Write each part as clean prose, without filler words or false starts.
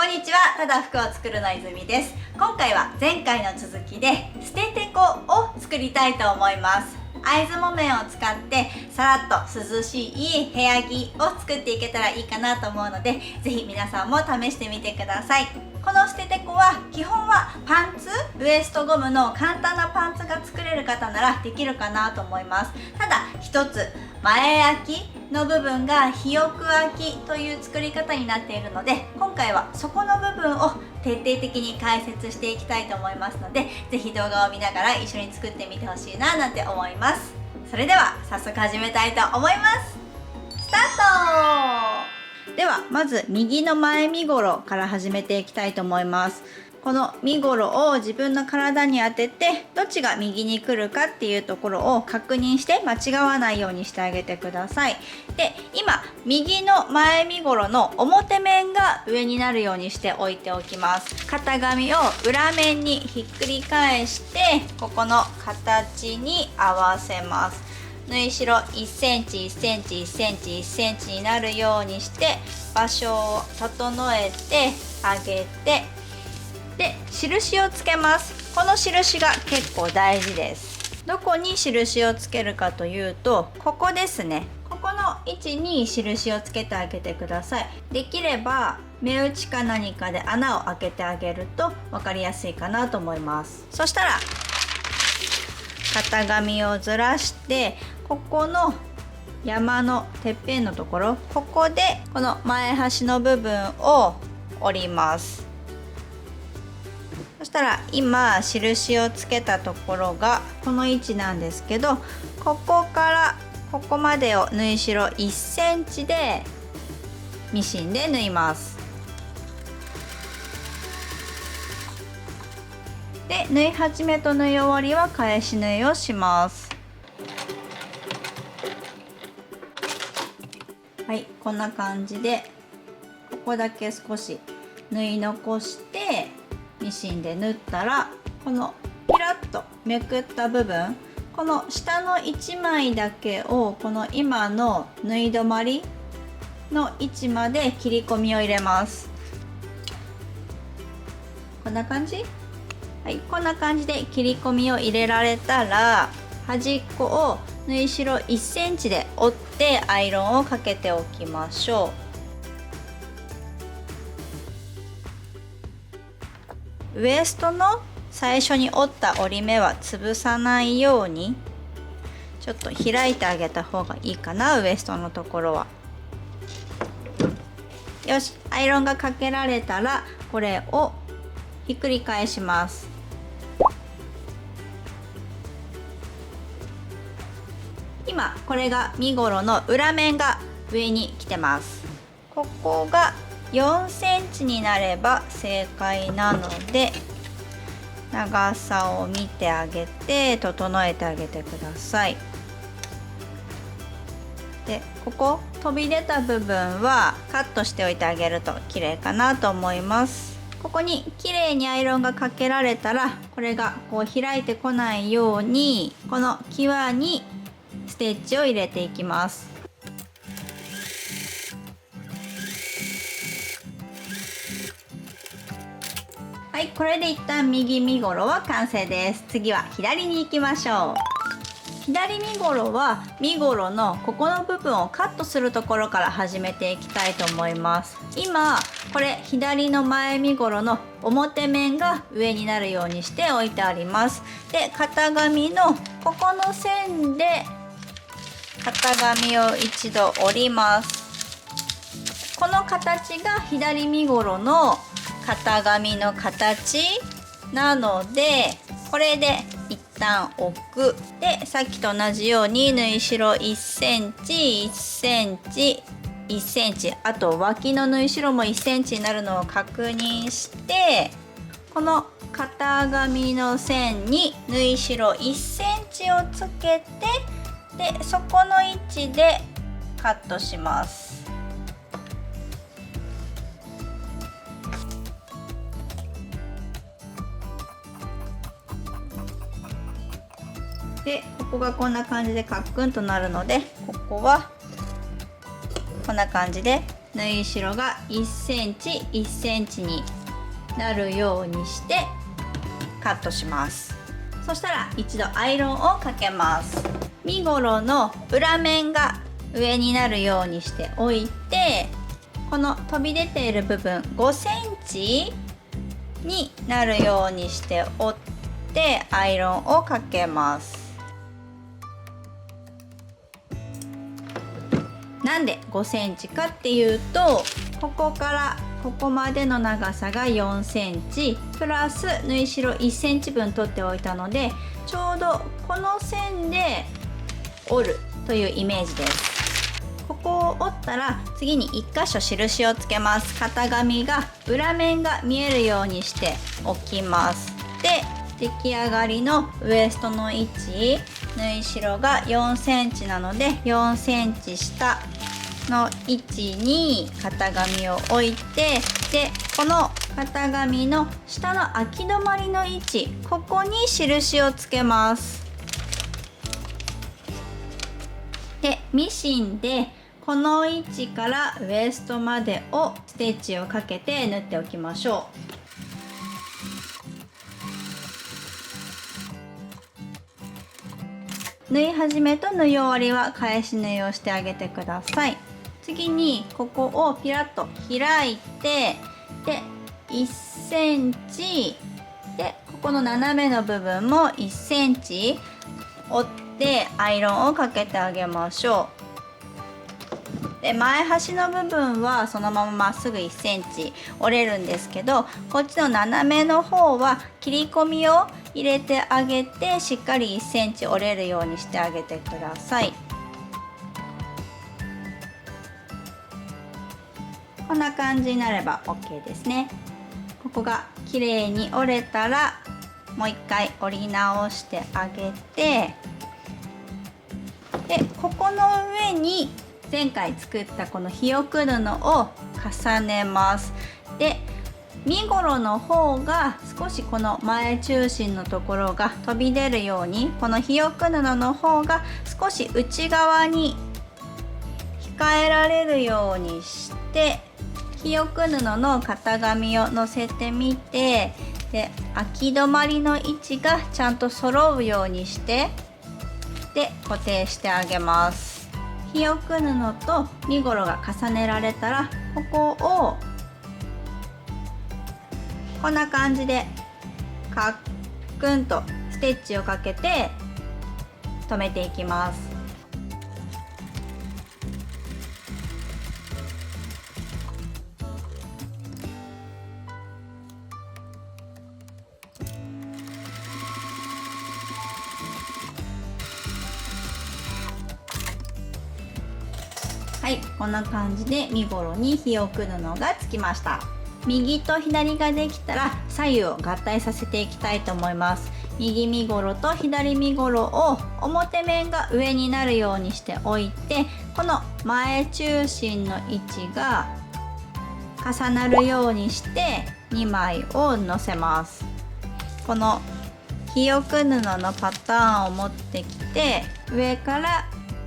こんにちは、ただ服を作るの泉です。今回は前回の続きで捨ててこを作りたいと思います。会津木綿を使ってさらっと涼しい部屋着を作っていけたらいいかなと思うので、ぜひ皆さんも試してみてください。この捨ててこは基本はパンツ、ウエストゴムの簡単なパンツが作れる方ならできるかなと思います。ただ一つ、前開きの部分が肥沃開きという作り方になっているので、今回はそこの部分を徹底的に解説していきたいと思いますので、ぜひ動画を見ながら一緒に作ってみてほしいななんて思います。それでは早速始めたいと思います。スタート。ではまず右の前身ごろから始めていきたいと思います。この身ごろを自分の体に当てて、どっちが右に来るかっていうところを確認して間違わないようにしてあげてください。で、今右の前身ごろの表面が上になるようにして置いておきます。型紙を裏面にひっくり返して、ここの形に合わせます。縫い代1センチ1センチ1センチ1センチになるようにして場所を整えてあげて、で、印をつけます。この印が結構大事です。どこに印をつけるかというと、ここですね。ここの位置に印をつけてあげてください。できれば目打ちか何かで穴を開けてあげると分かりやすいかなと思います。そしたら型紙をずらして、ここの山のてっぺんのところ、ここでこの前端の部分を折ります。そしたら今印をつけたところがこの位置なんですけど、ここからここまでを縫い代1センチでミシンで縫います。で、縫い始めと縫い終わりは返し縫いをします。はい、こんな感じでここだけ少し縫い残してミシンで縫ったら、このピラッとめくった部分、この下の1枚だけをこの今の縫い止まりの位置まで切り込みを入れます。こんな感じ？はい、こんな感じで切り込みを入れられたら、端っこを縫い代1センチで折ってアイロンをかけておきましょう。ウエストの最初に折った折り目は潰さないようにちょっと開いてあげた方がいいかな、ウエストのところは。よし、アイロンがかけられたらこれをひっくり返します。今これが身ごろの裏面が上に来てます。ここが4センチになれば正解なので、長さを見てあげて整えてあげてください。で、ここ飛び出た部分はカットしておいてあげると綺麗かなと思います。ここに綺麗にアイロンがかけられたら、これがこう開いてこないようにこの際にステッチを入れていきます。はい、これで一旦右身ごろは完成です。次は左に行きましょう。左身ごろは身ごろのここの部分をカットするところから始めていきたいと思います。今これ左の前身ごろの表面が上になるようにして置いてあります。で、型紙のここの線で型紙を一度折ります。この形が左身ごろの型紙の形なので、これで一旦置く。で、さっきと同じように縫い代1センチ1センチ1センチ、あと脇の縫い代も1センチになるのを確認して、この型紙の線に縫い代1センチをつけて、で、そこの位置でカットします。で、ここがこんな感じでカックンとなるので、ここはこんな感じで縫い代が1センチ1センチになるようにしてカットします。そしたら一度アイロンをかけます。身ごろの裏面が上になるようにしておいて、この飛び出ている部分5センチになるようにして折ってアイロンをかけます。なんで5センチかっていうと、ここからここまでの長さが4センチプラス縫い代1センチ分取っておいたので、ちょうどこの線で折るというイメージです。ここを折ったら次に1箇所印をつけます。型紙が裏面が見えるようにしておきます。で、出来上がりのウエストの位置、縫い代が4センチなので4センチ下の位置に型紙を置いて、でこの型紙の下の空き止まりの位置、ここに印をつけます。でミシンでこの位置からウエストまでをステッチをかけて縫っておきましょう。縫い始めと縫い終わりは返し縫いをしてあげてください。次にここをピラッと開いて、で1センチでここの斜めの部分も1センチ折ってアイロンをかけてあげましょう。で前端の部分はそのまままっすぐ1センチ折れるんですけど、こっちの斜めの方は切り込みを入れてあげてしっかり1センチ折れるようにしてあげてください。こんな感じになれば OK ですね。ここが綺麗に折れたらもう一回折り直してあげて、でここの上に前回作ったこのひよく布を重ねます。で身ごろの方が少しこの前中心のところが飛び出るように、このひよく布の方が少し内側に控えられるようにして、ひよく布の型紙を乗せてみて、で空き止まりの位置がちゃんと揃うようにしてで固定してあげます。ひよく布と身ごろが重ねられたら、ここをこんな感じでカックンとステッチをかけて留めていきます。はい、こんな感じで身ごろにひよく布がつきました。右と左ができたら左右を合体させていきたいと思います。右身ごろと左身ごろを表面が上になるようにしておいて、この前中心の位置が重なるようにして2枚を乗せます。このひよく布のパターンを持ってきて、上から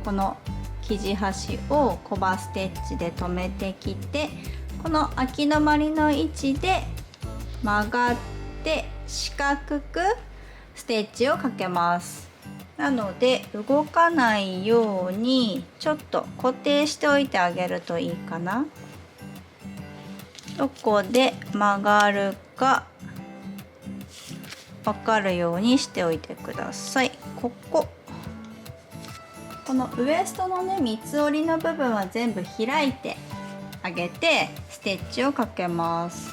この生地端をコバステッチで留めてきて、この空き止まりの位置で曲がって四角くステッチをかけます。なので動かないようにちょっと固定しておいてあげるといいかな。どこで曲がるか分かるようにしておいてください。このウエストのね三つ折りの部分は全部開いてあげてステッチをかけます。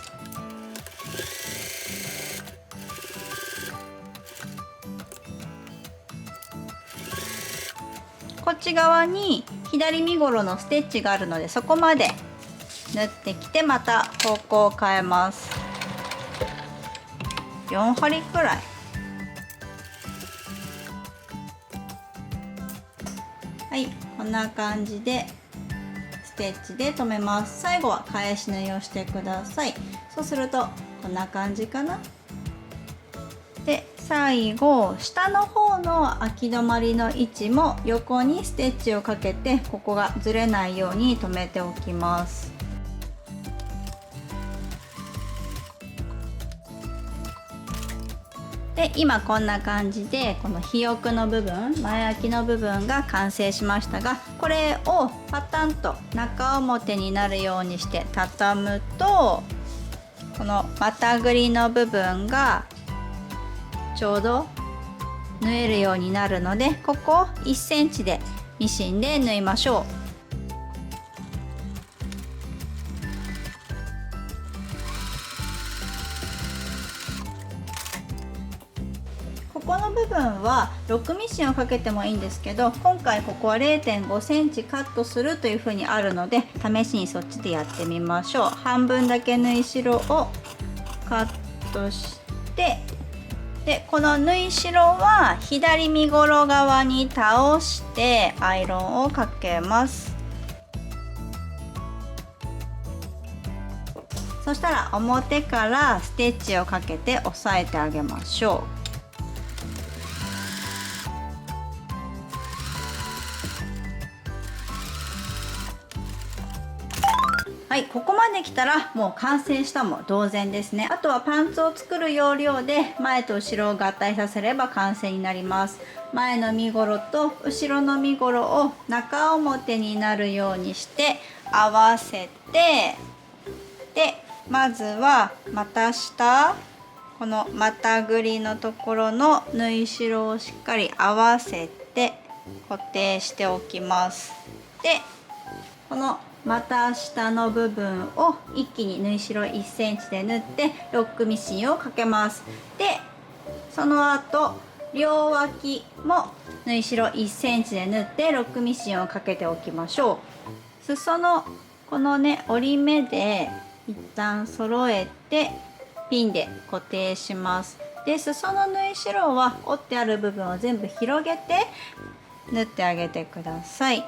こっち側に左身ごろのステッチがあるので、そこまで縫ってきてまた方向を変えます。4針くらい。はい、こんな感じでステッチで留めます。最後は返し縫いをしてください。そうするとこんな感じかな。で最後下の方の空き止まりの位置も横にステッチをかけて、ここがずれないように留めておきます。で今こんな感じでこのひよくの部分、前開きの部分が完成しましたが、これをパタンと中表になるようにして畳むと、この股ぐりの部分がちょうど縫えるようになるので、ここ1センチでミシンで縫いましょう。ここの部分はロックミシンをかけてもいいんですけど、今回ここは 0.5 センチカットするというふうにあるので、試しにそっちでやってみましょう。半分だけ縫い代をカットして、でこの縫い代は左身ごろ側に倒してアイロンをかけます。そしたら表からステッチをかけて押さえてあげましょう。はい、ここまで来たらもう完成したも同然ですね。あとはパンツを作る要領で前と後ろを合体させれば完成になります。前の身ごろと後ろの身ごろを中表になるようにして合わせて、でまずは股下、この股ぐりのところの縫い代をしっかり合わせて固定しておきます。でこの股下の部分を一気に縫い代1センチで縫ってロックミシンをかけます。でその後両脇も縫い代1センチで縫ってロックミシンをかけておきましょう。裾のこのね折り目で一旦揃えてピンで固定します。で裾の縫い代は折ってある部分を全部広げて縫ってあげてください。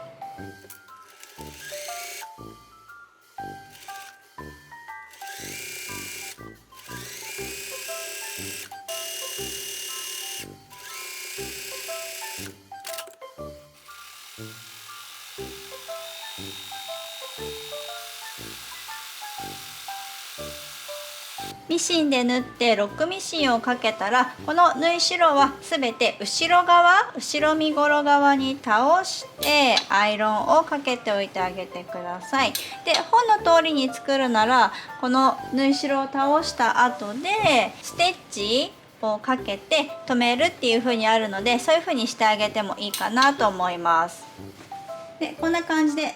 ミシンで縫ってロックミシンをかけたら、この縫い代はすべて後ろ側、後ろ身ごろ側に倒してアイロンをかけておいてあげてください。で本の通りに作るならこの縫い代を倒した後でステッチをかけて留めるっていう風にあるので、そういう風にしてあげてもいいかなと思います。でこんな感じで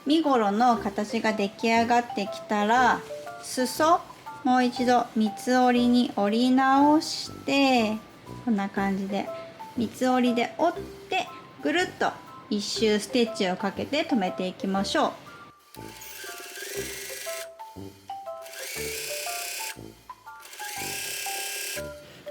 身ごろの形が出来上がってきたら、裾もう一度三つ折りに折り直して、こんな感じで三つ折りで折ってぐるっと一周ステッチをかけて留めていきましょう。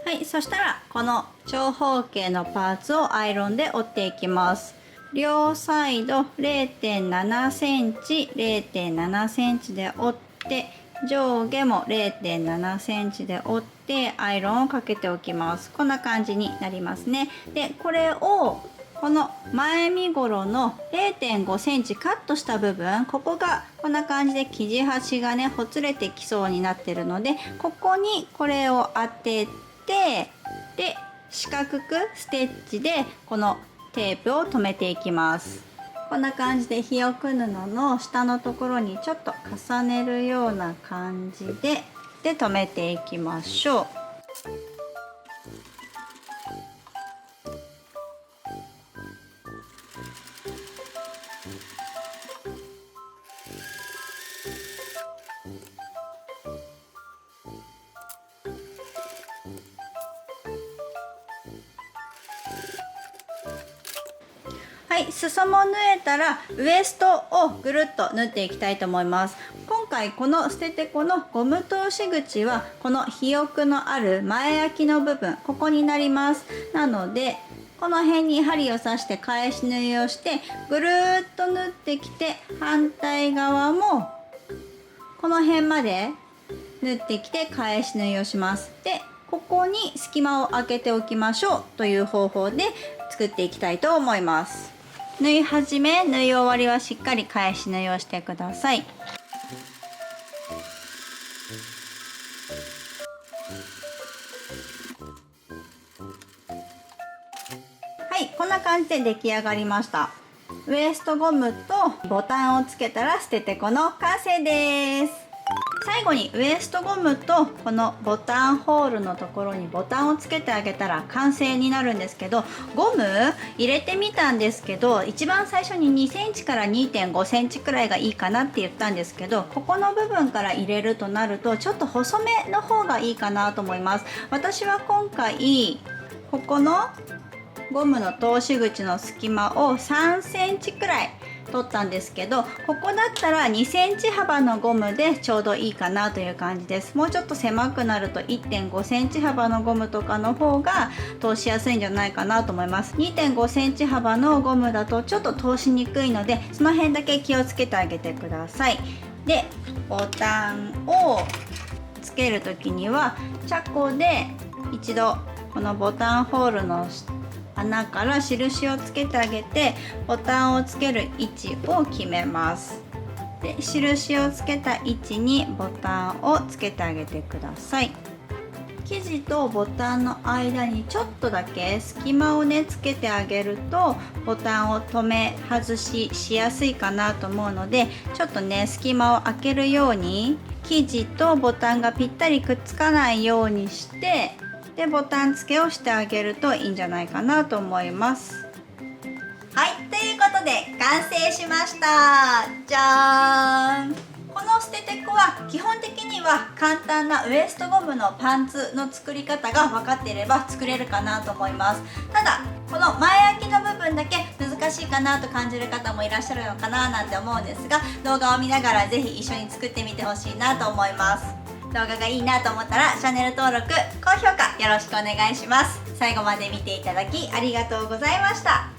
はい、そしたらこの長方形のパーツをアイロンで折っていきます。両サイド 0.7 センチ 0.7 センチで折って、上下も 0.7 センチで折ってアイロンをかけておきます。こんな感じになりますね。でこれをこの前身ごろの 0.5 センチカットした部分、ここがこんな感じで生地端がねほつれてきそうになってるので、ここにこれを当てて、で四角くステッチでこのテープを留めていきます。こんな感じでひよく布の下のところにちょっと重ねるような感じで留めていきましょう。はい、裾も縫えたらウエストをぐるっと縫っていきたいと思います。今回この捨ててこのゴム通し口はこのひよくのある前開きの部分、ここになります。なのでこの辺に針を刺して返し縫いをしてぐるーっと縫ってきて、反対側もこの辺まで縫ってきて返し縫いをします。でここに隙間を空けておきましょうという方法で作っていきたいと思います。縫い始め、縫い終わりはしっかり返し縫いをしてください。感じで出来上がりました。ウエストゴムとボタンをつけたらステテコの完成です。最後にウエストゴムとこのボタンホールのところにボタンをつけてあげたら完成になるんですけど、ゴム入れてみたんですけど、一番最初に2センチから 2.5 センチくらいがいいかなって言ったんですけど、ここの部分から入れるとなるとちょっと細めの方がいいかなと思います。私は今回ここのゴムの通し口の隙間を3センチくらい取ったんですけど、ここだったら2センチ幅のゴムでちょうどいいかなという感じです。もうちょっと狭くなると 1.5 センチ幅のゴムとかの方が通しやすいんじゃないかなと思います。 2.5 センチ幅のゴムだとちょっと通しにくいので、その辺だけ気をつけてあげてください。で、ボタンをつける時にはチャコで一度このボタンホールの穴から印をつけてあげて、ボタンをつける位置を決めます。で、印をつけた位置にボタンをつけてあげてください。生地とボタンの間にちょっとだけ隙間をねつけてあげると、ボタンを留め外ししやすいかなと思うので、ちょっとね隙間を空けるように生地とボタンがぴったりくっつかないようにして、でボタン付けをしてあげるといいんじゃないかなと思います。はい、ということで完成しました。じゃーん。このステテコは基本的には簡単なウエストゴムのパンツの作り方が分かっていれば作れるかなと思います。ただこの前開きの部分だけ難しいかなと感じる方もいらっしゃるのかななんて思うんですが、動画を見ながらぜひ一緒に作ってみてほしいなと思います。動画がいいなと思ったらチャンネル登録、高評価よろしくお願いします。最後まで見ていただきありがとうございました。